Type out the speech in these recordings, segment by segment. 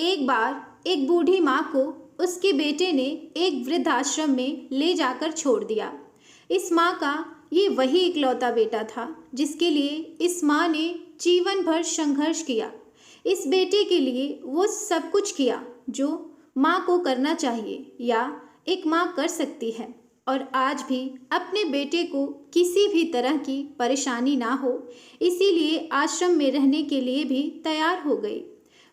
एक बार एक बूढ़ी माँ को उसके बेटे ने एक वृद्धाश्रम में ले जाकर छोड़ दिया। इस माँ का ये वही इकलौता बेटा था जिसके लिए इस माँ ने जीवन भर संघर्ष किया। इस बेटे के लिए वो सब कुछ किया जो माँ को करना चाहिए या एक माँ कर सकती है, और आज भी अपने बेटे को किसी भी तरह की परेशानी ना हो इसीलिए आश्रम में रहने के लिए भी तैयार हो गई।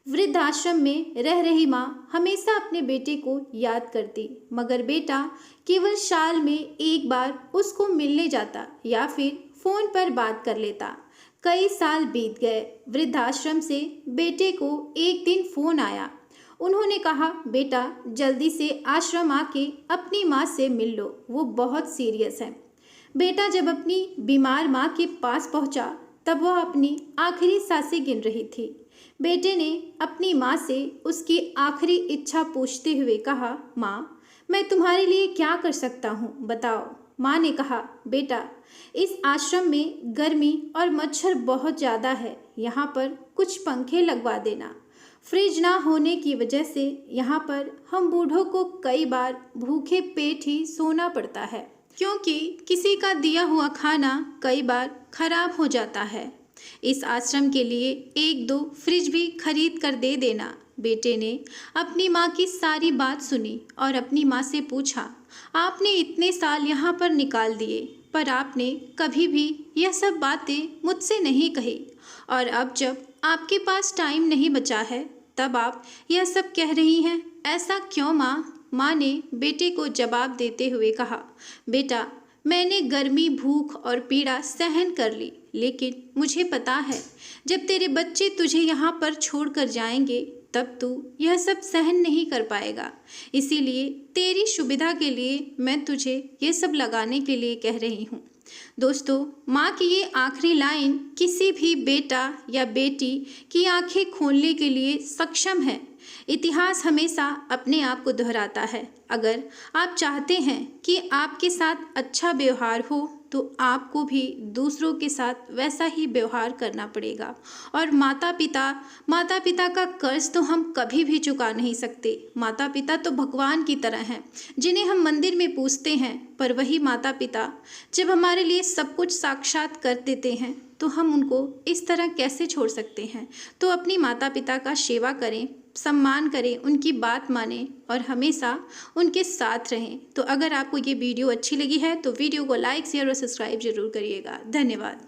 वृद्धाश्रम में रह रही माँ हमेशा अपने बेटे को याद करती, मगर बेटा केवल साल में एक बार उसको मिलने जाता या फिर फोन पर बात कर लेता। कई साल बीत गए। वृद्धाश्रम से बेटे को एक दिन फोन आया। उन्होंने कहा, बेटा जल्दी से आश्रम आके अपनी माँ से मिल लो, वो बहुत सीरियस है। बेटा जब अपनी बीमार माँ के पास पहुँचा तब वह अपनी आखिरी सांसें गिन रही थी। बेटे ने अपनी माँ से उसकी आखिरी इच्छा पूछते हुए कहा, माँ मैं तुम्हारे लिए क्या कर सकता हूँ, बताओ। माँ ने कहा, बेटा इस आश्रम में गर्मी और मच्छर बहुत ज़्यादा है, यहाँ पर कुछ पंखे लगवा देना। फ्रिज ना होने की वजह से यहाँ पर हम बूढ़ों को कई बार भूखे पेट ही सोना पड़ता है, क्योंकि किसी का दिया हुआ खाना कई बार खराब हो जाता है। इस आश्रम के लिए एक दो फ्रिज भी खरीद कर दे देना। बेटे ने अपनी माँ की सारी बात सुनी और अपनी माँ से पूछा, आपने इतने साल यहाँ पर निकाल दिए पर आपने कभी भी यह सब बातें मुझसे नहीं कही, और अब जब आपके पास टाइम नहीं बचा है तब आप यह सब कह रही हैं, ऐसा क्यों माँ? माँ ने बेटे को जवाब देते हुए कहा, बेटा मैंने गर्मी, भूख और पीड़ा सहन कर ली, लेकिन मुझे पता है जब तेरे बच्चे तुझे यहाँ पर छोड़कर जाएंगे तब तू यह सब सहन नहीं कर पाएगा। इसीलिए तेरी सुविधा के लिए मैं तुझे ये सब लगाने के लिए कह रही हूँ। दोस्तों, माँ की ये आखिरी लाइन किसी भी बेटा या बेटी की आंखें खोलने के लिए सक्षम है। इतिहास हमेशा अपने आप को दोहराता है। अगर आप चाहते हैं कि आपके साथ अच्छा व्यवहार हो तो आपको भी दूसरों के साथ वैसा ही व्यवहार करना पड़ेगा। और माता पिता का कर्ज तो हम कभी भी चुका नहीं सकते। माता पिता तो भगवान की तरह हैं जिन्हें हम मंदिर में पूजते हैं, पर वही माता पिता जब हमारे लिए सब कुछ साक्षात कर देते हैं तो हम उनको इस तरह कैसे छोड़ सकते हैं। तो अपनी माता पिता का सेवा करें, सम्मान करें, उनकी बात मानें और हमेशा उनके साथ रहें। तो अगर आपको ये वीडियो अच्छी लगी है तो वीडियो को लाइक, शेयर और सब्सक्राइब जरूर करिएगा। धन्यवाद।